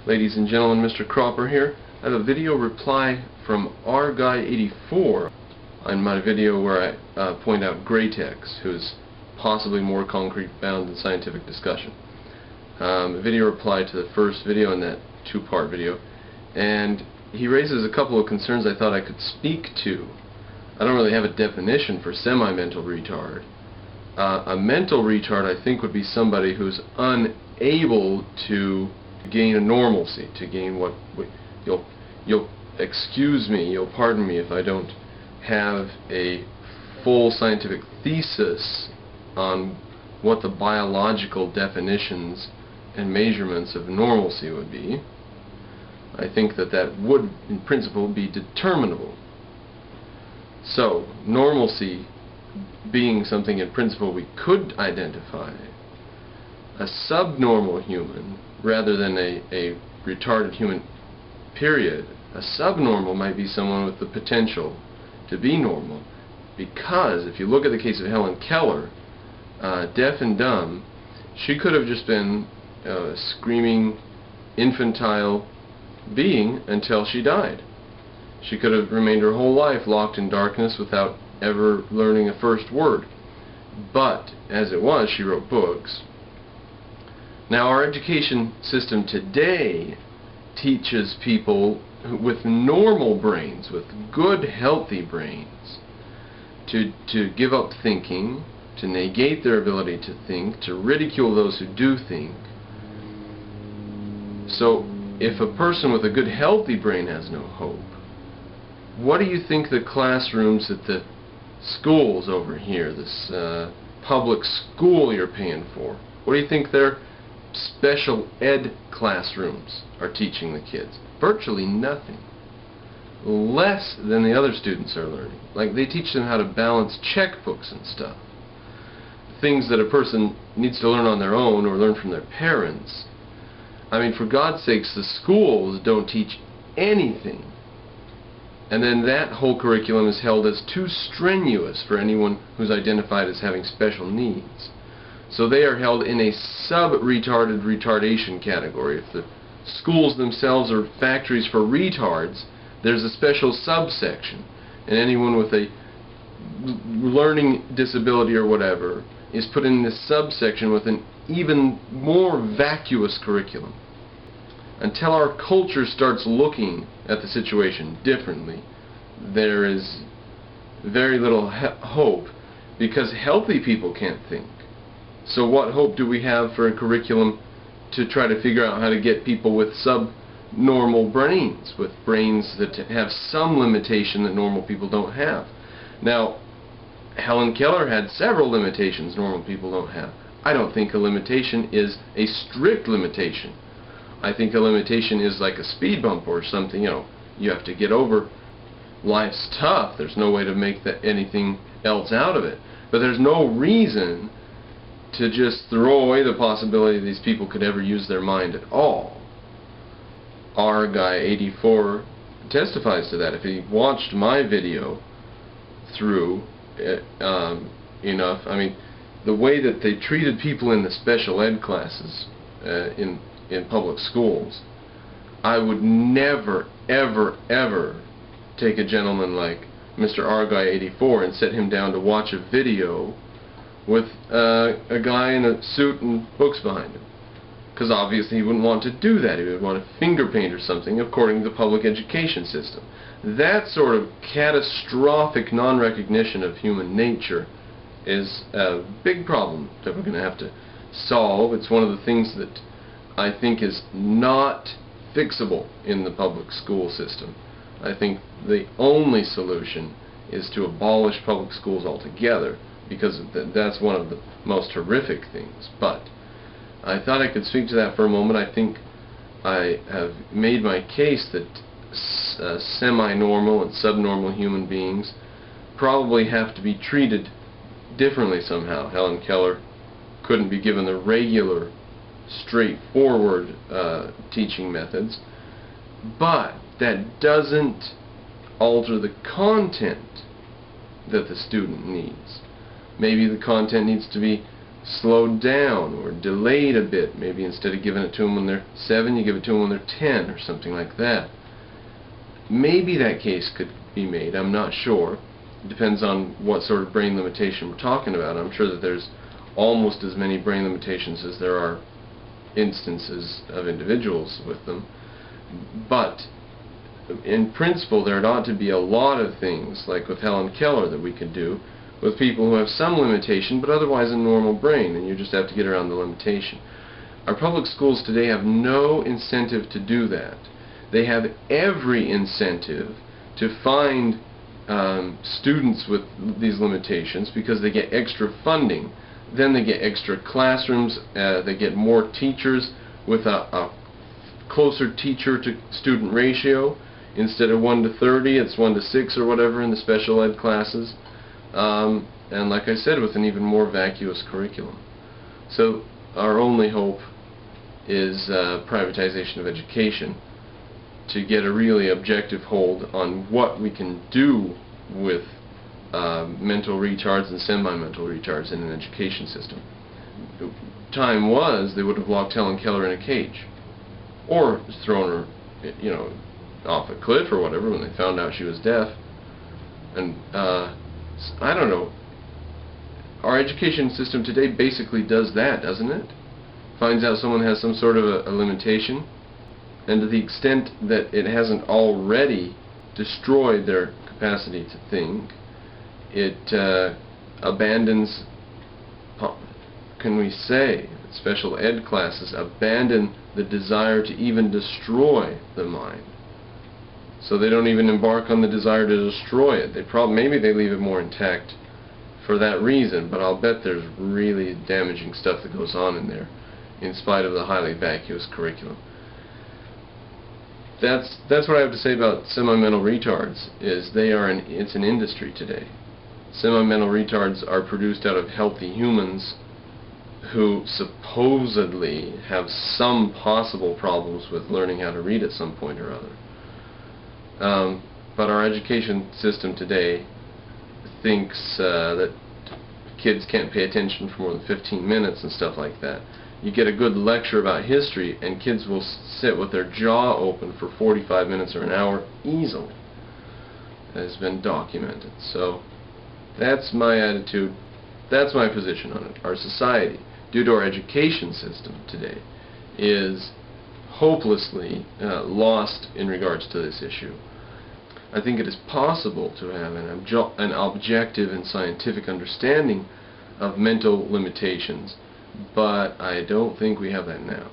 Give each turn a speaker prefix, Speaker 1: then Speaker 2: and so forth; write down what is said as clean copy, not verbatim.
Speaker 1: Ladies and gentlemen, Mr. Cropper here. I have a video reply from rguy84 on my video where I point out Retards, who's possibly more concrete bound than scientific discussion. A video reply to the first video in that two-part video, and he raises a couple of concerns I thought I could speak to. I don't really have a definition for semi-mental retard. A mental retard, I think, would be somebody who's unable to gain a normalcy, to gain what you'll excuse me, you'll pardon me if I don't have a full scientific thesis on what the biological definitions and measurements of normalcy would be. I think that would, in principle, be determinable. So, normalcy being something in principle we could identify, a subnormal human, rather than a retarded human, period, a subnormal might be someone with the potential to be normal. Because, if you look at the case of Helen Keller, deaf and dumb, she could have just been a screaming, infantile being until she died. She could have remained her whole life locked in darkness without ever learning a first word. But, as it was, she wrote books. Now, our education system today teaches people with normal brains, with good, healthy brains, to give up thinking, to negate their ability to think, to ridicule those who do think. So, if a person with a good, healthy brain has no hope, what do you think the classrooms at the schools over here, this public school you're paying for, what do you think their special ed classrooms are teaching the kids? Virtually nothing. Less than the other students are learning. Like, they teach them how to balance checkbooks and stuff. Things that a person needs to learn on their own or learn from their parents. I mean, for God's sakes, the schools don't teach anything. And then that whole curriculum is held as too strenuous for anyone who's identified as having special needs. So they are held in a sub-retarded retardation category. If the schools themselves are factories for retards, there's a special subsection. And anyone with a learning disability or whatever is put in this subsection with an even more vacuous curriculum. Until our culture starts looking at the situation differently, there is very little hope, because healthy people can't think. So what hope do we have for a curriculum to try to figure out how to get people with subnormal brains, with brains that have some limitation that normal people don't have? Now, Helen Keller had several limitations normal people don't have. I don't think a limitation is a strict limitation. I think a limitation is like a speed bump or something, you have to get over. Life's tough. There's no way to make anything else out of it. But there's no reason to just throw away the possibility these people could ever use their mind at all. Our guy 84 testifies to that. If he watched my video through enough, I mean, the way that they treated people in the special ed classes in public schools, I would never, ever, ever take a gentleman like Mr. rguy84 and set him down to watch a video with a guy in a suit and books behind him. Because obviously he wouldn't want to do that. He would want to finger paint or something according to the public education system. That sort of catastrophic non-recognition of human nature is a big problem that we're going to have to solve. It's one of the things that I think is not fixable in the public school system. I think the only solution is to abolish public schools altogether, because that's one of the most horrific things. But I thought I could speak to that for a moment. I think I have made my case that semi-normal and subnormal human beings probably have to be treated differently somehow. Helen Keller couldn't be given the regular, straightforward teaching methods, but that doesn't alter the content that the student needs. Maybe the content needs to be slowed down or delayed a bit. Maybe instead of giving it to them when they're 7, you give it to them when they're 10 or something like that. Maybe that case could be made. I'm not sure. It depends on what sort of brain limitation we're talking about. I'm sure that there's almost as many brain limitations as there are instances of individuals with them. But in principle, there ought to be a lot of things, like with Helen Keller, that we could do with people who have some limitation but otherwise a normal brain, and you just have to get around the limitation. Our public schools today have no incentive to do that. They have every incentive to find students with these limitations because they get extra funding. Then they get extra classrooms, they get more teachers with a closer teacher-to-student ratio. Instead of 1 to 30, it's 1 to 6 or whatever in the special ed classes. And like I said, with an even more vacuous curriculum. So our only hope is privatization of education to get a really objective hold on what we can do with mental retards and semi-mental retards in an education system. Time was, they would have locked Helen Keller in a cage, or thrown her, off a cliff or whatever when they found out she was deaf. And I don't know. Our education system today basically does that, doesn't it? Finds out someone has some sort of a limitation, and to the extent that it hasn't already destroyed their capacity to think, it abandons, can we say, special ed classes abandon the desire to even destroy the mind. So they don't even embark on the desire to destroy it. Maybe they leave it more intact for that reason, but I'll bet there's really damaging stuff that goes on in there, in spite of the highly vacuous curriculum. That's what I have to say about semi-mental retards. It's an industry today. Semi-mental retards are produced out of healthy humans who supposedly have some possible problems with learning how to read at some point or other. But our education system today thinks that kids can't pay attention for more than 15 minutes and stuff like that. You get a good lecture about history and kids will sit with their jaw open for 45 minutes or an hour easily. That has been documented. So that's my attitude. That's my position on it. Our society, due to our education system today, is hopelessly lost in regards to this issue. I think it is possible to have an objective and scientific understanding of mental limitations, but I don't think we have that now.